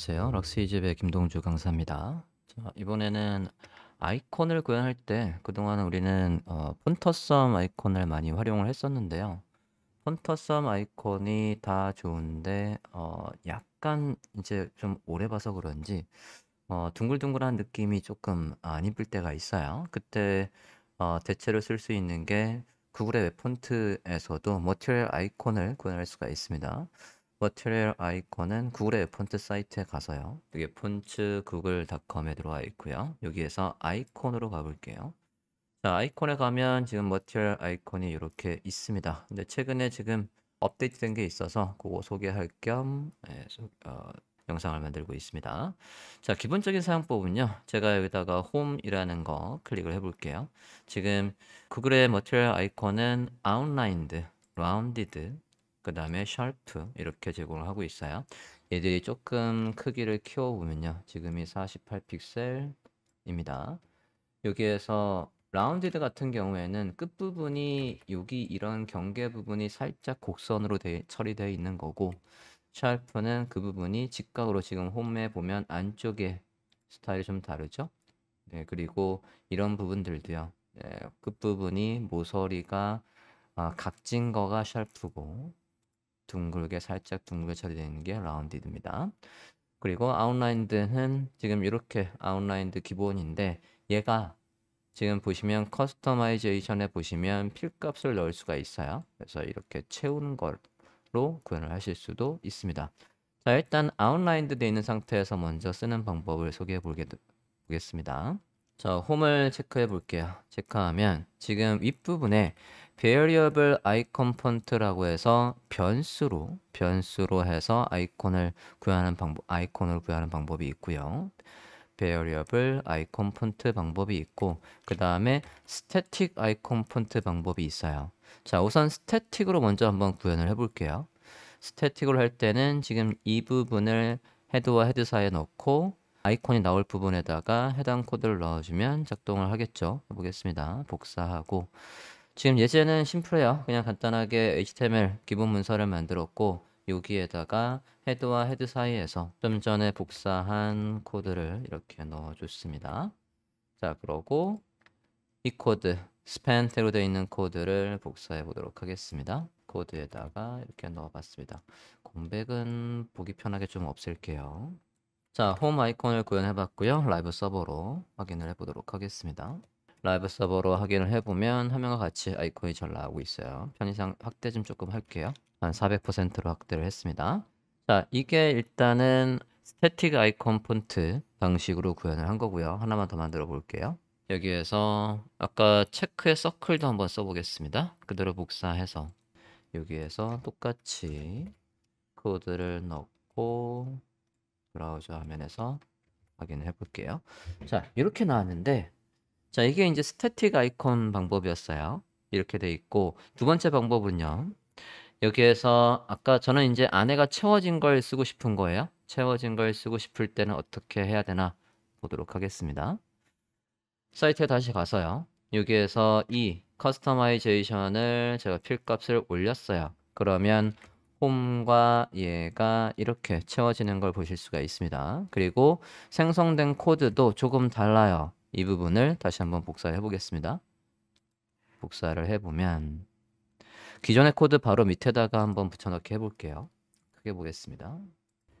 안녕하세요. 럭스이즈의 김동주 강사입니다. 자, 이번에는 아이콘을 구현할 때 그동안 우리는 폰터썸 아이콘을 많이 활용을 했었는데요. 폰터썸 아이콘이 다 좋은데 약간 이제 좀 오래 봐서 그런지 둥글둥글한 느낌이 조금 안 이쁠 때가 있어요. 그때 대체로 쓸 수 있는 게 구글의 웹폰트에서도 머티리얼 아이콘을 구현할 수가 있습니다. 머티리얼 아이콘은 구글의 웹폰트 사이트에 가서요. 여기 폰츠 구글닷컴에 들어와 있고요. 여기에서 아이콘으로 가볼게요. 자, 아이콘에 가면 지금 머티리얼 아이콘이 이렇게 있습니다. 근데 최근에 지금 업데이트된 게 있어서 그거 소개할 겸 영상을 만들고 있습니다. 자, 기본적인 사용법은요. 제가 여기다가 홈이라는 거 클릭을 해볼게요. 지금 구글의 머티리얼 아이콘은 아웃라인드, 라운디드, 그 다음에 샤프 이렇게 제공을 하고 있어요. 얘들이 조금 크기를 키워보면요. 지금이 48픽셀입니다. 여기에서 라운디드 같은 경우에는 끝부분이 여기 이런 경계 부분이 살짝 곡선으로 처리되어 있는 거고, 샤프는 그 부분이 직각으로 지금 홈에 보면 안쪽에 스타일이 좀 다르죠? 네, 그리고 이런 부분들도요. 네, 끝부분이 모서리가 각진 거가 샤프고 둥글게 살짝 둥글게 처리되는 게 라운디드입니다. 그리고 아웃라인드는 지금 이렇게 아웃라인드 기본인데 얘가 지금 보시면 커스터마이제이션에 보시면 필값을 넣을 수가 있어요. 그래서 이렇게 채우는 걸로 구현을 하실 수도 있습니다. 자, 일단 아웃라인드 되어 있는 상태에서 먼저 쓰는 방법을 소개해 보겠습니다. 자, 홈을 체크해 볼게요. 체크하면 지금 윗부분에 variable icon font라고 해서 변수로 해서 아이콘을 구현하는 방법이 있고요. variable icon font 방법이 있고, 그 다음에 static icon font 방법이 있어요. 자, 우선 static으로 먼저 한번 구현을 해 볼게요. 스태틱으로 할 때는 지금 이 부분을 헤드와 헤드 사이에 넣고 아이콘이 나올 부분에다가 해당 코드를 넣어주면 작동을 하겠죠. 해보겠습니다. 복사하고, 지금 예제는 심플해요. 그냥 간단하게 HTML 기본 문서를 만들었고 여기에다가 헤드와 헤드 사이에서 좀 전에 복사한 코드를 이렇게 넣어줬습니다. 자, 그러고 이 코드 스팬테로 되어 있는 코드를 복사해 보도록 하겠습니다. 코드에다가 이렇게 넣어봤습니다. 공백은 보기 편하게 좀 없앨게요. 자, 홈 아이콘을 구현해 봤고요. 라이브 서버로 확인을 해 보도록 하겠습니다. 라이브 서버로 확인을 해보면 화면과 같이 아이콘이 잘 나오고 있어요. 편의상 확대 좀 조금 할게요. 한 400%로 확대를 했습니다. 자, 이게 일단은 스태틱 아이콘 폰트 방식으로 구현을 한 거고요. 하나만 더 만들어 볼게요. 여기에서 아까 체크의 서클도 한번 써보겠습니다. 그대로 복사해서 여기에서 똑같이 코드를 넣고 브라우저 화면에서 확인을 해볼게요. 자, 이렇게 나왔는데, 자, 이게 이제 스태틱 아이콘 방법이었어요. 이렇게 돼 있고, 두 번째 방법은요. 여기에서 아까 저는 이제 안에가 채워진 걸 쓰고 싶은 거예요. 채워진 걸 쓰고 싶을 때는 어떻게 해야 되나 보도록 하겠습니다. 사이트에 다시 가서요. 여기에서 이 커스터마이제이션을 제가 필값을 올렸어요. 그러면 홈과 얘가 이렇게 채워지는 걸 보실 수가 있습니다. 그리고 생성된 코드도 조금 달라요. 이 부분을 다시 한번 복사해 보겠습니다. 복사를 해보면 기존의 코드 바로 밑에다가 한번 붙여넣기 해볼게요. 크게 보겠습니다.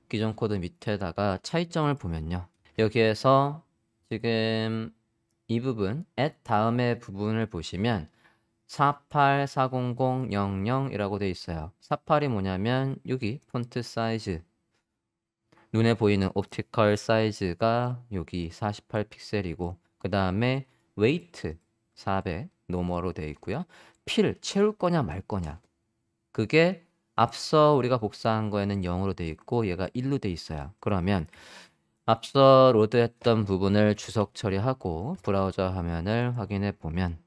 기존 코드 밑에다가 차이점을 보면요. 여기에서 지금 이 부분 at 다음의 부분을 보시면 4840000이라고 되어 있어요. 48이 뭐냐면 여기 폰트 사이즈, 눈에 보이는 옵티컬 사이즈가 여기 48픽셀이고, 그 다음에 웨이트 400 노멀로 되어 있고요. 필 채울 거냐 말 거냐, 그게 앞서 우리가 복사한 거에는 0으로 되어 있고 얘가 1로 되어 있어요. 그러면 앞서 로드했던 부분을 주석 처리하고 브라우저 화면을 확인해 보면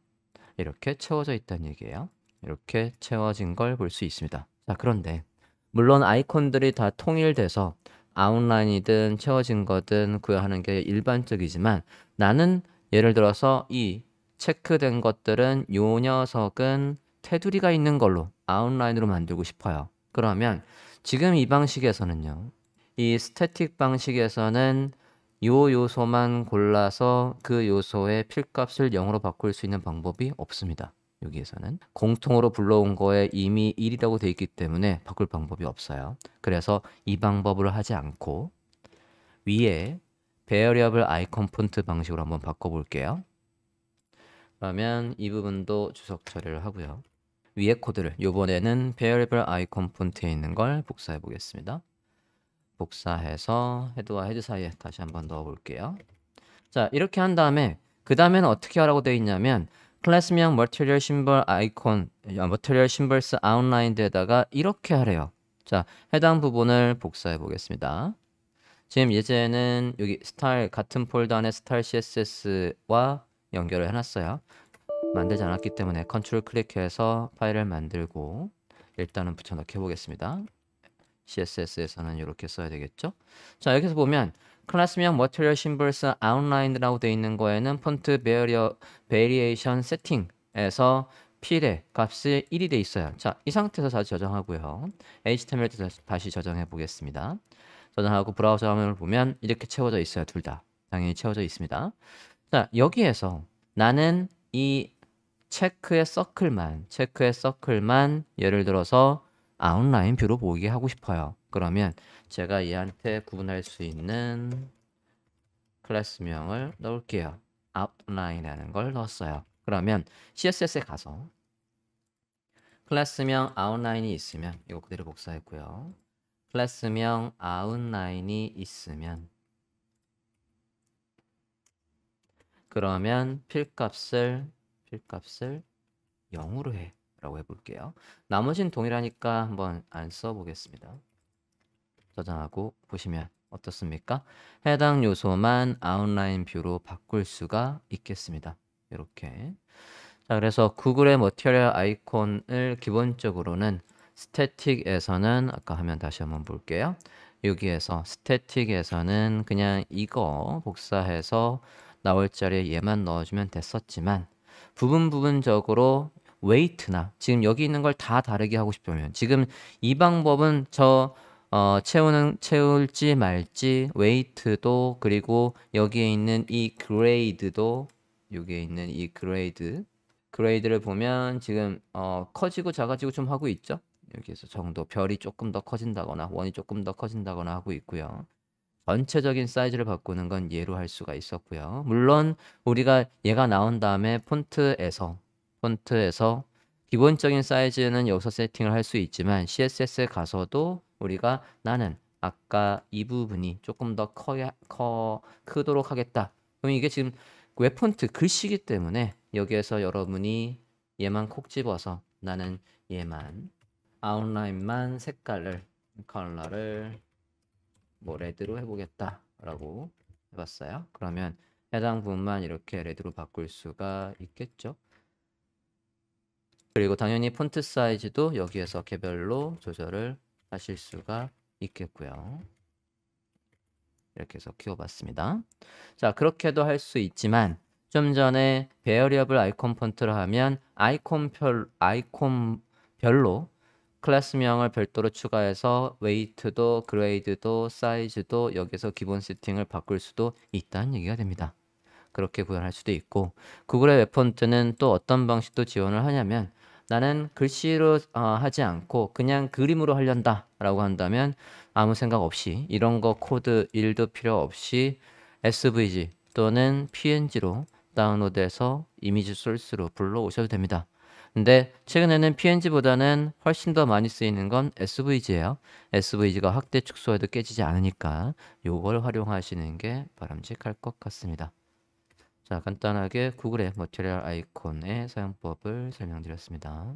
이렇게 채워져 있다는 얘기예요. 이렇게 채워진 걸 볼 수 있습니다. 자, 그런데 물론 아이콘들이 다 통일돼서 아웃라인이든 채워진 거든 구현하는 게 일반적이지만, 나는 예를 들어서 이 체크된 것들은 요 녀석은 테두리가 있는 걸로 아웃라인으로 만들고 싶어요. 그러면 지금 이 방식에서는요, 이 스태틱 방식에서는 요 요소만 골라서 그 요소의 필값을 0으로 바꿀 수 있는 방법이 없습니다. 여기에서는 공통으로 불러온 거에 이미 1이라고 돼 있기 때문에 바꿀 방법이 없어요. 그래서 이 방법을 하지 않고 위에 variable i component 방식으로 한번 바꿔볼게요. 그러면 이 부분도 주석 처리를 하고요. 위에 코드를 이번에는 variable i component에 있는 걸 복사해 보겠습니다. 복사해서 헤드와 헤드 사이에 다시 한번 넣어 볼게요. 자, 이렇게 한 다음에 그 다음에는 어떻게 하라고 되어 있냐면 클래스명 material symbol icon, material symbols outlined에다가 이렇게 하래요. 자, 해당 부분을 복사해 보겠습니다. 지금 예제는 여기 스타일 같은 폴더 안에 스타일 CSS와 연결을 해놨어요. 만들지 않았기 때문에 컨트롤 클릭해서 파일을 만들고 일단은 붙여넣기 해보겠습니다. CSS에서는 이렇게 써야 되겠죠. 자, 여기서 보면 클래스명 Material Symbols Outlined라고 되어 있는 거에는 폰트 Variation Setting에서 필의 값이 1이 돼 있어요. 자, 이 상태에서 다시 저장하고요. HTML도 다시 저장해 보겠습니다. 저장하고 브라우저 화면을 보면 이렇게 채워져 있어요. 둘 다. 당연히 채워져 있습니다. 자, 여기에서 나는 이 체크의 서클만 예를 들어서 아웃라인 뷰로 보이게 하고 싶어요. 그러면 제가 얘한테 구분할 수 있는 클래스명을 넣을게요. outline이라는 걸 넣었어요. 그러면 CSS에 가서 클래스명 outline이 있으면 이거 그대로 복사했고요. 클래스명 outline이 있으면 그러면 필값을 0으로 해 라고 해볼게요. 나머지는 동일하니까 한번 안 써보겠습니다. 저장하고 보시면 어떻습니까? 해당 요소만 아웃라인 뷰로 바꿀 수가 있겠습니다. 이렇게. 자, 그래서 구글의 머티리얼 아이콘을 기본적으로는 스태틱에서는 아까 화면 다시 한번 볼게요. 여기에서 스태틱에서는 그냥 이거 복사해서 나올 자리에 얘만 넣어주면 됐었지만 부분적으로 웨이트나 지금 여기 있는 걸 다 다르게 하고 싶으면 지금 이 방법은 채울지 말지 웨이트도 그리고 여기에 있는 이 그레이드도 여기에 있는 이 그레이드를 보면 지금 커지고 작아지고 좀 하고 있죠. 여기에서 정도 별이 조금 더 커진다거나 원이 조금 더 커진다거나 하고 있고요. 전체적인 사이즈를 바꾸는 건 예로 할 수가 있었고요. 물론 우리가 얘가 나온 다음에 폰트에서 기본적인 사이즈는 여기서 세팅을 할 수 있지만 CSS에 가서도 우리가 나는 아까 이 부분이 조금 더 크도록 하겠다. 그럼 이게 지금 웹 폰트 글씨이기 때문에 여기에서 여러분이 얘만 콕 집어서 나는 얘만 아웃라인만 컬러를 뭐 레드로 해보겠다 라고 해봤어요. 그러면 해당 부분만 이렇게 레드로 바꿀 수가 있겠죠. 그리고 당연히 폰트 사이즈도 여기에서 개별로 조절을 하실 수가 있겠고요. 이렇게 해서 키워봤습니다. 자, 그렇게도 할 수 있지만 좀 전에 베어리어블 아이콘 폰트를 하면 아이콘별로 클래스명을 별도로 추가해서 웨이트도 그레이드도 사이즈도 여기서 기본 세팅을 바꿀 수도 있다는 얘기가 됩니다. 그렇게 구현할 수도 있고 구글의 웹 폰트는 또 어떤 방식도 지원을 하냐면 나는 글씨로 하지 않고 그냥 그림으로 하련다 라고 한다면 아무 생각 없이 이런 거 코드 1도 필요 없이 SVG 또는 PNG로 다운로드해서 이미지 소스로 불러오셔도 됩니다. 근데 최근에는 PNG보다는 훨씬 더 많이 쓰이는 건 SVG예요. SVG가 확대 축소해도 깨지지 않으니까 요걸 활용하시는 게 바람직할 것 같습니다. 자, 간단하게 구글의 머티리얼 아이콘의 사용법을 설명드렸습니다.